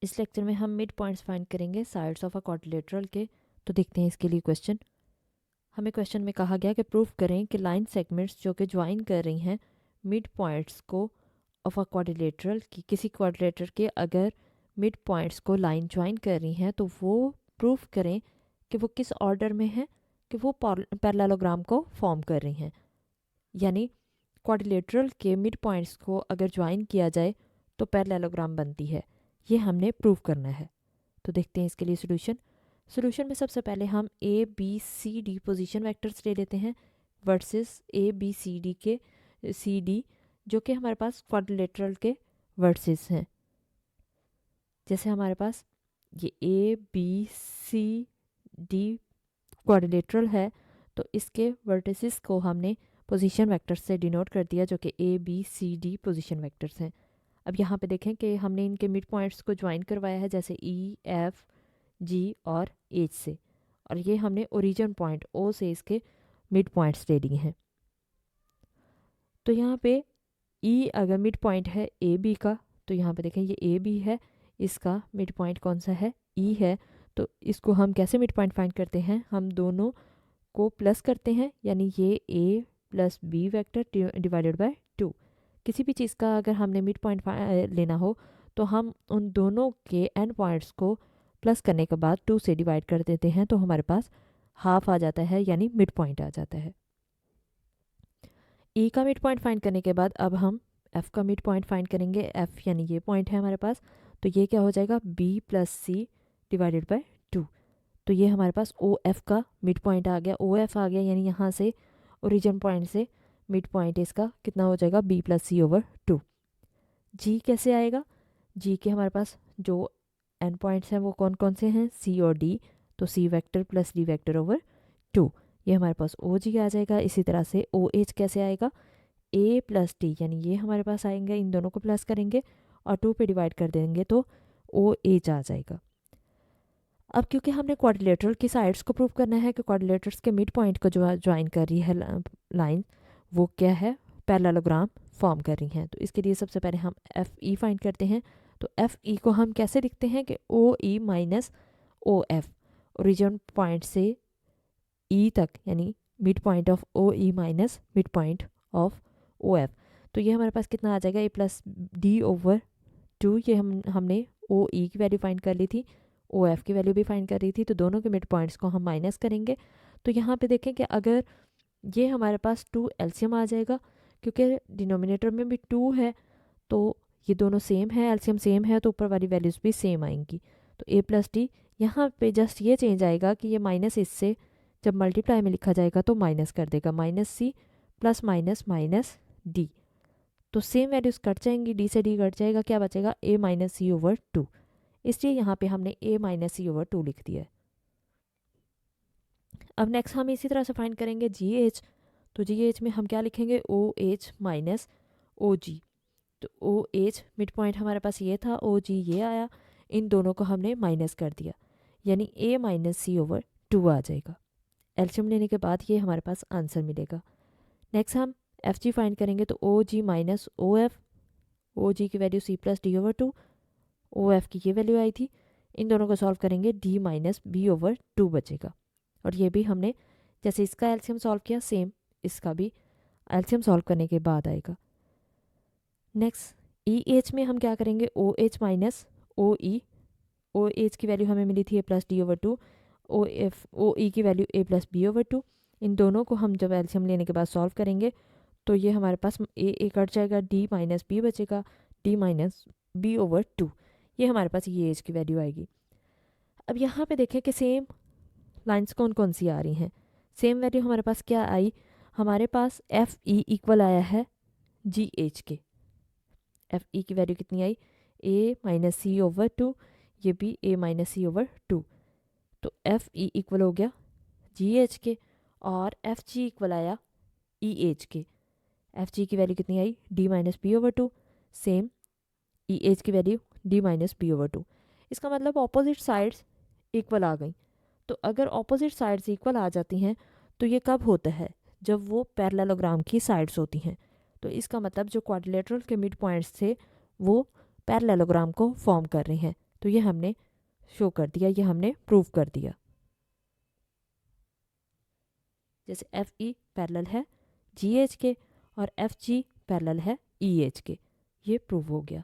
इस लेक्चर में हम मिड पॉइंट्स फाइंड करेंगे साइड्स ऑफ अ क्वाड्रिलेटरल के। तो देखते हैं इसके लिए क्वेश्चन। हमें क्वेश्चन में कहा गया कि प्रूफ करें कि लाइन सेगमेंट्स जो कि ज्वाइन कर रही हैं मिड पॉइंट्स को ऑफ अ क्वाड्रिलेटरल की, किसी क्वाड्रिलेटर के अगर मिड पॉइंट्स को लाइन ज्वाइन कर रही हैं तो वो प्रूफ करें कि वो किस ऑर्डर में है कि वो पैरेललोग्राम को फॉर्म कर रही हैं। यानी क्वाड्रिलेटरल के मिड पॉइंट्स को अगर ज्वाइन किया जाए तो पैरेललोग्राम बनती है। ये हमने प्रूव करना है। तो देखते हैं इसके लिए सॉल्यूशन में सबसे पहले हम A B C D position vectors ले लेते हैं versus A B C D के सी डी जो कि हमारे पास क्वाड्रिलेटरल के वर्सेस हैं। जैसे हमारे पास ये A B C D quadrilateral है तो इसके वर्टिसेस को हमने पोजीशन वेक्टर्स से डिनोट कर दिया जो कि A B C D position vectors हैं। अब यहाँ पे देखें कि हमने इनके मिड पॉइंट्स को ज्वाइन करवाया है जैसे ई एफ जी और एच से, और ये हमने ओरिजिन पॉइंट ओ से इसके मिड पॉइंट्स ले लिए हैं। तो यहाँ पे ई अगर मिड पॉइंट है ए बी का तो यहाँ पे देखें ये ए बी है, इसका मिड पॉइंट कौन सा है ई है। तो इसको हम कैसे मिड पॉइंट फाइंड करते हैं, हम दोनों को प्लस करते हैं, यानी ये A plus B vector divided by 2। किसी भी चीज़ का अगर हमने मिड पॉइंट लेना हो तो हम उन दोनों के एंड पॉइंट्स को प्लस करने के बाद 2 से डिवाइड कर देते हैं तो हमारे पास हाफ आ जाता है, यानी मिड पॉइंट आ जाता है। ई का मिड पॉइंट फाइंड करने के बाद अब हम एफ का मिड पॉइंट फाइंड करेंगे। एफ यानी ये पॉइंट है हमारे पास, तो ये क्या हो जाएगा B plus C divided by 2। तो ये हमारे पास ओ एफ का मिड पॉइंट आ गया, ओ एफ आ गया, यानी यहाँ से ओरिजिन पॉइंट से मिड पॉइंट इसका कितना हो जाएगा B plus C over 2। G कैसे आएगा, जी के हमारे पास जो एंड पॉइंट्स हैं वो कौन कौन से हैं सी और डी, तो C vector plus D vector over 2, ये हमारे पास ओ जी आ जाएगा। इसी तरह से ओ एच कैसे आएगा ए प्लस डी, यानी ये हमारे पास आएंगे, इन दोनों को प्लस करेंगे और 2 पे डिवाइड कर देंगे तो ओ एच आ जाएगा। अब क्योंकि हमने क्वाड्रिलेटरल की साइड्स को प्रूव करना है कि क्वाड्रिलेटर्स के मिड पॉइंट को जो ज्वाइन कर रही है लाइन वो क्या है पैरेललोग्राम फॉर्म कर रही हैं, तो इसके लिए सबसे पहले हम एफ ई फाइंड करते हैं। तो एफ ई को हम कैसे लिखते हैं कि O E minus O F, origin point से ई तक, यानी mid point of O E minus mid point of O F. तो ये हमारे पास कितना आ जाएगा ए प्लस डी ओवर 2। ये हमने ओ ई की वैल्यू फाइंड कर ली थी, ओ एफ की वैल्यू भी फाइंड कर रही थी, तो दोनों के मिड पॉइंट्स को हम माइनस करेंगे। तो यहाँ पे देखें कि अगर ये हमारे पास 2 एलसीएम आ जाएगा, क्योंकि डिनोमिनेटर में भी 2 है तो ये दोनों सेम है, एलसीएम सेम है तो ऊपर वाली वैल्यूज़ भी सेम आएंगी। तो ए प्लस डी यहाँ पे जस्ट ये चेंज आएगा कि ये माइनस इससे जब मल्टीप्लाई में लिखा जाएगा तो माइनस कर देगा, minus C plus minus minus D, तो सेम वैल्यूज़ कट जाएंगी, डी से डी कट जाएगा, क्या बचेगा ए माइनस सी ओवर 2। इसलिए यहाँ पे हमने ए माइनस सी ओवर 2 लिख दिया है। अब नेक्स्ट हम इसी तरह से फाइंड करेंगे जी एच। तो जी एच में हम क्या लिखेंगे ओ एच माइनस ओ जी। तो ओ एच मिड पॉइंट हमारे पास ये था, ओ जी ये आया, इन दोनों को हमने माइनस कर दिया, यानी ए माइनस सी ओवर 2 आ जाएगा। एलसीएम लेने के बाद ये हमारे पास आंसर मिलेगा। नेक्स्ट हम एफ जी फाइंड करेंगे, तो ओ जी minus O F, O G की value C plus D over 2, O F की ये वैल्यू आई थी, इन दोनों को सॉल्व करेंगे डी माइनस बी ओवर 2 बचेगा। और ये भी हमने जैसे इसका एलसीएम सॉल्व किया सेम इसका भी एलसीएम सॉल्व करने के बाद आएगा। नेक्स्ट ई एच में हम क्या करेंगे O H minus O E, O H की वैल्यू हमें मिली थी A plus D over 2, O F O E की value A plus B over 2, इन दोनों को हम जब एलसीएम लेने के बाद सॉल्व करेंगे तो ये हमारे पास ए कट जाएगा, डी माइनस बी बचेगा, डी माइनस बी ओवर 2, ये हमारे पास ये एच की वैल्यू आएगी। अब यहाँ पे देखें कि सेम लाइंस कौन कौन सी आ रही हैं, सेम वैल्यू हमारे पास क्या आई, हमारे पास एफ ई इक्वल आया है जी एच के। एफ ई की वैल्यू कितनी आई ए माइनस सी ओवर 2, ये भी ए माइनस सी ओवर 2, तो एफ ई इक्वल हो गया जी एच के, और एफ जी इक्वल आया ई एच के। एफ जी की वैल्यू कितनी आई D minus B over 2, same E H की value D minus B over 2। इसका मतलब ऑपोजिट साइड्स इक्वल आ गई। तो अगर ऑपोजिट साइड्स इक्वल आ जाती हैं तो ये कब होता है, जब वो पैरेललोग्राम की साइड्स होती हैं। तो इसका मतलब जो क्वाड्रिलेटरल के मिड पॉइंट्स थे वो पैरेललोग्राम को फॉर्म कर रही हैं। तो ये हमने शो कर दिया, ये हमने प्रूव कर दिया। जैसे एफ ई पैरेलल है जी एच के और एफ जी पैरेलल है ई एच के, ये प्रूव हो गया।